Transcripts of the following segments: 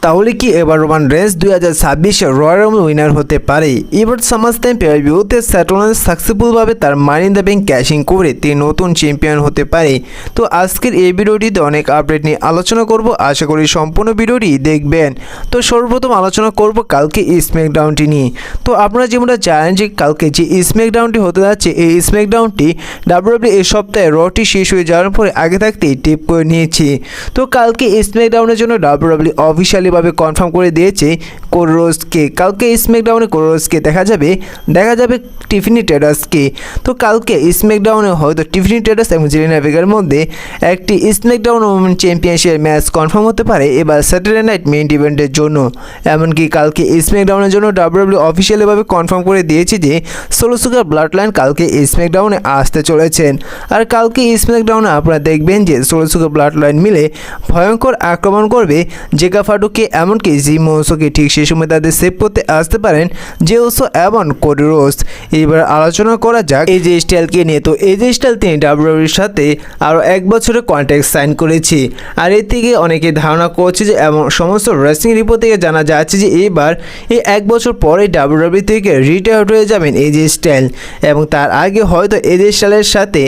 তাহলে কি এবার Roman Reigns 2026 royal Rumble winner হতে পারে? এবার সামারস্ল্যাম পেপার-ভিউতে সেথ রোলিন্স সাকসেসফুলভাবে তার মানি ইন দ্য ব্যাংক ক্যাশিং করে তিনি নতুন চ্যাম্পিয়ন হতে পারে। তো আজকের এই ভিডিওটিতে অনেক আপডেট নিয়ে আলোচনা করব, আশা করি সম্পূর্ণ ভিডিওটি দেখবেন। তো সর্বপ্রথম আলোচনা করব কালকে স্ম্যাকডাউনটি নিয়ে। তো আপনারা যেমনটা জানেন যে কালকে যে স্ম্যাকডাউনটি হতে যাচ্ছে, এই স্ম্যাকডাউনটি ডাব্লিউডাব্লিউই এই সপ্তাহে রটি শেষ হয়ে যাওয়ার পরে আগে থাকতেই টিপ করে নিয়েছে। তো কালকে স্ম্যাকডাউনের জন্য ডাব্লিউডাব্লিউই অফিসিয়ালিভাবে কনফার্ম করে দিয়েছে কোডি রোডসকে। কালকে স্ম্যাকডাউনে কোডি রোডসকে দেখা যাবে টিফানি ট্রেডার্সকে। তো কালকে স্ম্যাকডাউনে হয়তো টিফানি ট্রেডার্স এবং জেলিনা ভেগার মধ্যে একটি SmackDown women championship match confirm হতে পারে এবার স্যাটারডে নাইট মেইন ইভেন্টের জন্য। এমনকি কালকে স্ম্যাকডাউনের জন্য ডাব্লিউডাব্লিউই অফিসিয়ালিভাবে কনফার্ম করে দিয়েছে যে সোলো সিকার ব্লাড লাইন কালকে স্ম্যাকডাউনে আসতে চলেছেন। আর কালকে স্ম্যাকডাউনে আপনারা দেখবেন যে সোলো সিকার ব্লাড লাইন মিলে ভয়ঙ্কর আক্রমণ করবে জেকা ফাটুকে, এমনকি জিম ওসোকে। ঠিক সেই সময় তাদের সেভ করতে আসতে পারেন জে ওসো এবং কোডি রোডস। এবার আলোচনা করা যাক এজে স্টাইলকে নিয়ে। তো এজে স্টাইল তিনি ডাব্লিউডাব্লিউইর সাথে আরও 1 বছরের কন্ট্রাক্ট সাইন করেছে। আর এর থেকে অনেকে ধারণা করছে যে এমন সমস্ত রেসলিং রিপোর্ট থেকে জানা যাচ্ছে যে এবার এই 1 বছর পরে ডাব্লিউডাব্লিউই থেকে রিটায়ার্ড হয়ে যাবেন এজে স্টাইল, এবং তার আগে হয়তো এজে স্টাইলের সাথে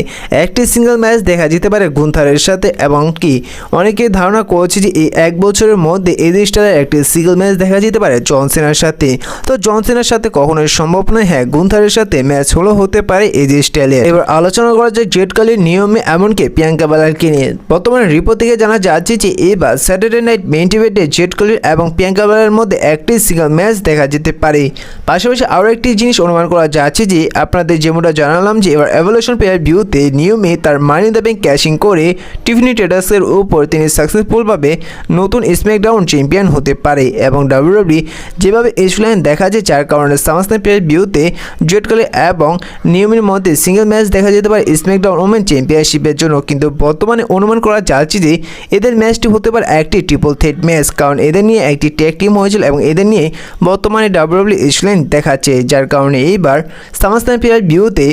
একটি সিঙ্গেল ম্যাচ দেখা যেতে পারে গুন্থারের সাথে। এবং কি অনেকে ধারণা করছে যে এই 1 বছরের মধ্যে এজে স্টাইলের একটি সিঙ্গেল ম্যাচ দেখা যেতে পারে জন সিনার সাথে। তো জন সিনার সাথে কখনোই সম্ভব নয়, হ্যাঁ গুন্থারের সাথে ম্যাচ হতে পারে এজে স্টাইলের। এবার আলোচনা করা যায় জেড কালির নিয়মে, এমনকি প্রিয়াঙ্কা বেলারকে নিয়ে। বর্তমানে রিপোর্ট থেকে জানা যাচ্ছে যে এবার স্যাটারডে নাইট মেইন ইভেন্টে জেড কালির এবং প্রিয়াঙ্কা বেলারের মধ্যে একটি সিঙ্গেল ম্যাচ দেখা যেতে পারে। পাশাপাশি আরও একটি জিনিস অনুমান করা যাচ্ছে যে আপনাদের যেমনটা জানালাম যে এবার এভলিউশন পেপার-ভিউতে নিয়মে তার মানি ইন দ্য ব্যাংক ক্যাশিং করে টিফানি ট্রেডার্সের উপর তিনি সাকসেসফুলভাবে নতুন স্ম্যাকডাউন চ্যাম্পিয়ন হতে পারে। এবং ডাব্লিউডাব্লিউই যেভাবে স্টোরিলাইন দেখা যায়, যার কারণে সামারস্ল্যাম পেপার-ভিউতে জেড কালি এবং নিয়মের মধ্যে সিঙ্গেল ম্যাচ দেখা যেতে পারে স্ম্যাকডাউন ওমেন চ্যাম্পিয়নশিপের জন্য। কিন্তু বর্তমানে অনুমান করা যাচ্ছে যে এদের ম্যাচটি হতে পারে একটি ট্রিপল থ্রেট ম্যাচ, কারণ এদের নিয়ে একটি ট্যাগ টিম হয়েছিল এবং এদের নিয়ে বর্তমানে ডাব্লিউডাব্লিউই স্টোরিলাইন দেখাচ্ছে। যার কারণে এইবার সামারস্ল্যাম পেপার-ভিউতে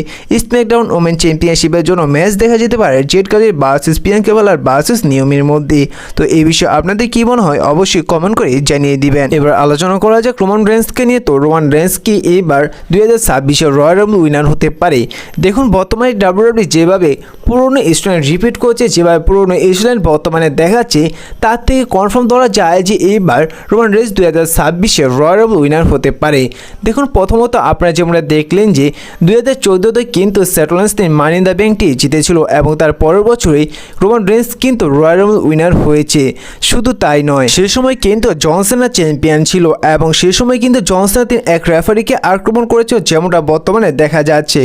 স্ম্যাকডাউন ওমেন চ্যাম্পিয়নশিপের জন্য ম্যাচ দেখা যেতে পারে জেড কালির ভার্সেস প্রিয়াঙ্কা বেলার ভার্সেস নিয়মের মধ্যে। তো এই বিষয়ে আপনাদের কি মনে হয় অবশ্যই কমেন্ট করে জানিয়ে দিবেন। এবার আলোচনা করা যাক রোমান রেন্সকে নিয়ে। তো রোমান রেন্স কি এবার 2026 রয়্যাল রাম্বল উইনার হতে পারে? দেখুন বর্তমানে ডাব্লিউডাব্লিউই যেভাবে পুরনো স্টোরিলাইন রিপিট করছে, যেভাবে পুরনো স্টোরিলাইন বর্তমানে দেখাচ্ছে, তার থেকে কনফার্ম ধরা যায় যে এইবার Roman Reigns 2026 royal Rumble winner হতে পারে। দেখুন প্রথমত আপনারা যেমন দেখলেন যে 2014তে কিন্তু সেথ রোলিন্স তিনি মানি ইন দ্য ব্যাংকটি জিতেছিল এবং তার পরের বছরেই রোমান রেন্স কিন্তু রয়্যাল রাম্বল উইনার হয়েছে। শুধু তাই নয়, সে সময় কিন্তু জন সিনা চ্যাম্পিয়ন ছিল এবং সে সময় কিন্তু জন সিনা তিনি এক রেফারিকে আক্রমণ করেছিল, যেমনটা বর্তমানে দেখা যাচ্ছে।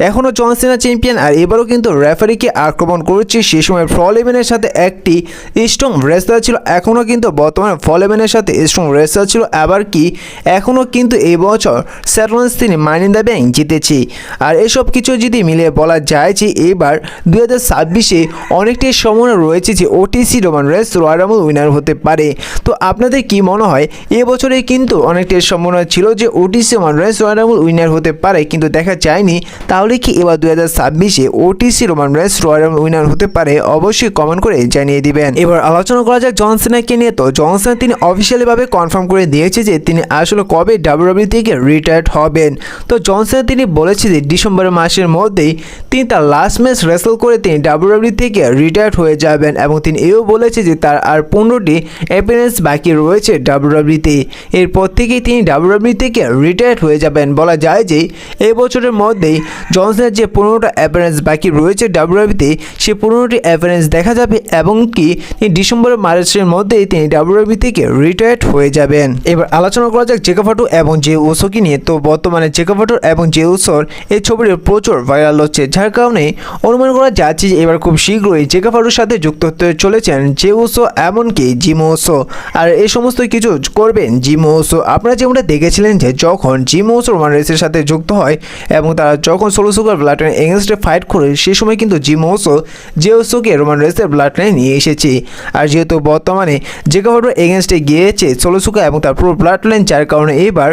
এখনও জন সিনা চ্যাম্পিয়ন আর এবারও কিন্তু রেফারিকে আক্রমণ করেছে। সে সময় ফল ইভেনের সাথে একটি স্ট্রং রেসলার ছিল, এখনও কিন্তু বর্তমানে ফল ইভেনের সাথে স্ট্রং রেসলার ছিল। আবার কি এখনও কিন্তু এই বছর সেথ রোলিন্স তিনি মানি ইন দ্য ব্যাংক জিতেছে। আর এসব কিছু যদি মিলিয়ে বলা যায় যে এবার 2026 অনেকটাই সম্ভাবনা রয়েছে যে OTC Roman Reigns royal Rumble winner হতে পারে। তো আপনাদের কি মনে হয়? এবছরে কিন্তু অনেকটাই সম্ভাবনা ছিল যে OTC Roman Reigns royal Rumble winner হতে পারে, কিন্তু দেখা যায়নি। তাহলে কি এবার 2026 OTC Roman Reigns royal Rumble winner হতে পারে? অবশ্যই কমেন্ট করে জানিয়ে দিবেন। এবার আলোচনা করা যাক জন সিনাকে নিয়ে। তো জন সিনা তিনি অফিসিয়ালিভাবে কনফার্ম করে দিয়েছে যে তিনি আসলে কবে ডাব্লিউডাব্লিউই থেকে রিটায়ার্ড হবেন। তো জন সিনা তিনি বলেছে যে ডিসেম্বর মাসের মধ্যেই তিনি তার লাস্ট ম্যাচ রেসল করে তিনি ডাব্লিউডাব্লিউই থেকে রিটায়ার্ড হয়ে যাবেন। এবং তিনি এও বলেছে যে তার আর 15টি অ্যাপিয়ারেন্স বাকি রয়েছে ডাব্লিউডাব্লিউইতে, এরপর থেকেই তিনি ডাব্লিউডাব্লিউই থেকে রিটায়ার্ড হয়ে যাবেন। বলা যায় যে এই বছরের মধ্যেই জন সিনার যে 15টা অ্যাপিয়ারেন্স বাকি রয়েছে ডাব্লিউডাব্লিউইতে, সেই 15টি অ্যাপিয়ারেন্স দেখা যাবে এবং কি ডিসেম্বর মাসের মধ্যেই তিনি ডাব্লিউডাব্লিউই থেকে রিটায়ার্ড হয়ে যাবেন। এবার আলোচনা করা যাক জেকা ফাটু এবং জে ওসোকে নিয়ে। তো বর্তমানে জেকা ফাটু এবং জে ওসোর এই ছবিটি প্রচুর ভাইরাল হচ্ছে, যার কারণে অনুমান করা যাচ্ছে যে এবার খুব শীঘ্রই জেকা ফাটুর সাথে যুক্ত হতে চলেছেন জে ওসো এমনকি জিম ওসো। আর এই সমস্ত কিছু করবেন জিম ওসো। আপনারা যেমনটা দেখেছিলেন যে যখন জিম ওসো রোমান রেন্সের সাথে যুক্ত হয় এবং তারা যখন সোলো সিকার ব্লাড লাইন এগেনস্টে ফাইট করে, সেই সময় কিন্তু জিম ওসো জে ওসোকে রোমান রেন্সের ব্লাড লাইনে নিয়ে এসেছে। আর যেহেতু বর্তমানে জেকা ফাটুর এগেনস্টে গিয়েছে সোলো সিকা এবং তার পুরো ব্লাড লাইন, যার কারণে এবার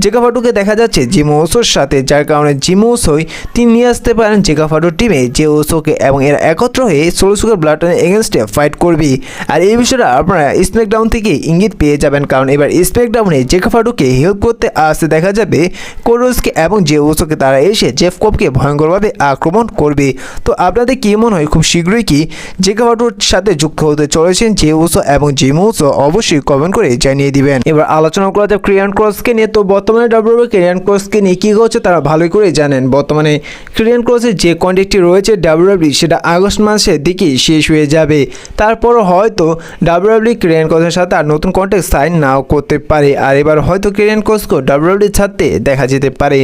জেকা ফাটুকে দেখা যাচ্ছে জিম ওসোর সাথে, যার কারণে জিম ওসোই তিনি নিয়ে আসতে পারেন জেকা ফাটুর টিমে জে ওসোকে এবং এরা একত্র হয়ে সোলো সিকার ব্লাড লাইনের এগেনস্টে ফাইট করবে। আর এই বিষয়টা আপনারা স্ম্যাকডাউন থেকে থেকে ইঙ্গিত পেয়ে যাবেন, কারণ এবার স্ম্যাকডাউনে জেকা ফারুককে হেল্প করতে আসতে দেখা যাবে কোরোসকে এবং জে উসোকে। তারা এসে জেফ কবকে ভয়ঙ্করভাবে আক্রমণ করবে। তো আপনাদের কি মনে হয় খুব শীঘ্রই কি জেকা ফারুকের সাথে যুক্ত হতে চলেছেন জে উসো এবং জিমি উসো? অবশ্যই কমেন্ট করে জানিয়ে দিবেন। এবার আলোচনা করা যাক ক্রিয়ান ক্রসকে নিয়ে। তো বর্তমানে ডাব্লিউডাব্লিউই ক্রিয়ান ক্রসকে নিয়ে কী হচ্ছে তারা ভালোই করে জানেন। বর্তমানে ক্রিয়ান ক্রসের যে কন্ট্রাক্টটি রয়েছে ডাব্লিউডাব্লিউই সেটা আগস্ট মাসের দিকেই শেষ হয়ে যাবে। তারপরও হয়তো ডাব্লিউডাব্লিউই ক্রিয়ান ক্রসের সাথে আর নতুন কন্ট্রাক্ট সাইন নাও করতে পারে, আর এবার হয়তো ক্রিয়ান ক্রসকে ডাব্লিউডাব্লিউই ছাড়তে দেখা যেতে পারে।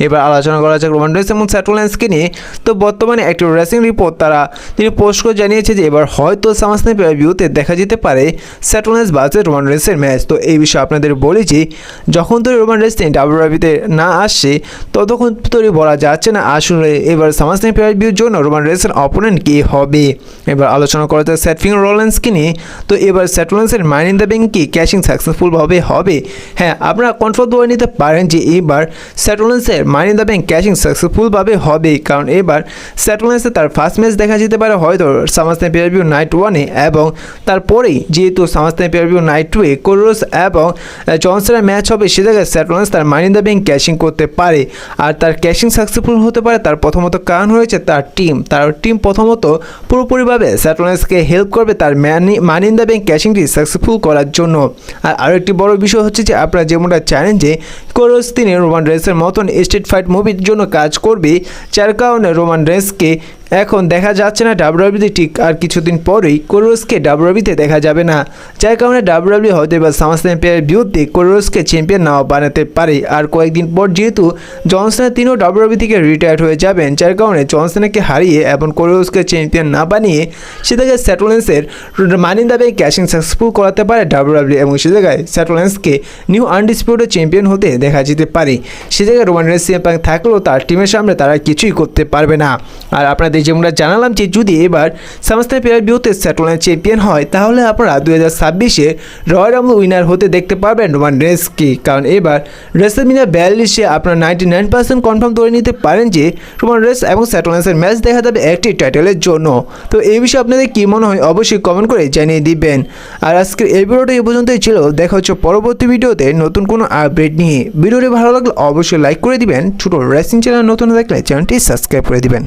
এবার আলোচনা করা যাক রোমান রেইন্স এবং সেথ রলিন্সকে নিয়ে। তো বর্তমানে একটি রেসলিং রিপোর্ট তিনি পোস্ট করে জানিয়েছে যে এবার হয়তো সামাসনাই ভিউতে দেখা যেতে পারে সেথ রলিন্স ভার্সেস রোমান রেইন্সের ম্যাচ। তো এই বিষয়ে আপনাদের বলি যে যখন ধরে রোমান রেইন্স ডাব্লিউডাব্লিউইতে না আসছে ততক্ষণ তৈরি বলা যাচ্ছে না আসলে এবার সামাসনাই ভিউর জন্য রোমান রেইন্সের অপোনেন্ট কে হবে। এবার আলোচনা করা যাক সেথ রলিন্সকে নিয়ে। তো এবার সেথ রলিন্সের মানি ইন দ্য ব্যাংক কি ক্যাশিং সাকসেসফুলভাবে হবে? হ্যাঁ, আপনারা কনফার্ম ধরে নিতে পারেন যে এবার সেথ রলিন্সের money in the bank cashing সাকসেসফুলভাবে হবে, কারণ এবার সেথ রলিন্সের তার ফার্স্ট ম্যাচ দেখা যেতে পারে হয়তো সামাসনাই ভিউ নাইট 1-এ, এবং তারপরেই যেহেতু সামাসনাই ভিউ নাইট 2-এ কোরোস এবং জনসনের ম্যাচ হবে, সে জায়গায় সেথ রলিন্স তার মানি ইন দ্য ব্যাংক ক্যাশিং করতে পারে। আর তার ক্যাশিং সাকসেসফুল হতে পারে তার প্রথমত কারণ হয়েছে তার টিম প্রথমত পুরোপুরিভাবে সেথ রলিন্সকে হেল্প করবে তার মানি ইন দ্য ব্যাংক ক্যাশিংটি সাকসেসফুল করার জন্য। আর আরেকটি বড় বিষয় হচ্ছে যে আপনারা যেমনটা জানেন যে কোরোস তিনি রোমান রেইন্সের মতন স্ট্রিট ফাইট মুভির জন্য কাজ করবে, যার কারণে রোমান রেইন্সকে এখন দেখা যাচ্ছে না ডাব্লিউডাব্লিউতে, ঠিক আর কিছুদিন পরেই কোরোসকে ডাব্লিউডাব্লিউতে দেখা যাবে না, যার কারণে ডাব্লিউডাব্লিউ হয়তো এবার সামাসনাই বিরুদ্ধে কোরোসকে চ্যাম্পিয়ন নাও বানাতে পারে। আর কয়েকদিন পর যেহেতু জনসন তিনিও ডাব্লিউডাব্লিউ থেকে রিটায়ার্ড হয়ে যাবেন, যার কারণে জনসনকে হারিয়ে এবং কোরোসকে চ্যাম্পিয়ন না বানিয়ে সে জায়গায় সেথ রলিন্সের money in the bank cashing successful করাতে পারে ডাব্লিউডাব্লিউ, এবং সে জায়গায় সেথ রলিন্সকে নিউ আনডিসপিউটেড চ্যাম্পিয়ন হতে দেখা যেতে পারে। সে জায়গায় রোমান রেইন্স থাকলেও তার টিমের সামনে তারা কিছুই করতে পারবে না। আর আপনাদের যেমনটা জানালাম যে যদি এবার সামাসনাই ভিউতে সেথ রলিন্স চ্যাম্পিয়ন হয় তাহলে আপনারা 2026-এ রয়্যাল রাম্বল উইনার হতে দেখতে পারবেন রোমান রেইন্সকে, কারণ এবার রেসলম্যানিয়া 42-এ আপনারা 99% কনফার্ম ধরে নিতে পারেন যে রোমান রেইন্স এবং সেথ রলিন্সের ম্যাচ দেখা যাবে একটি টাইটেলের জন্য। তো এই বিষয়ে আপনাদের কী মনে হয় অবশ্যই কমেন্ট করে জানিয়ে দিবেন। আর আজকের এই ভিডিওটা এই পর্যন্তই ছিল, দেখা হচ্ছে পরবর্তী ভিডিওতে নতুন কোনো আপডেট নিয়ে। ভিডিওটি ভালো লাগলে অবশ্যই লাইক করে দিবেন, ছোটো রেসলিং চ্যানেল নতুন থাকলে চ্যানেলটি সাবস্ক্রাইব করে দিবেন।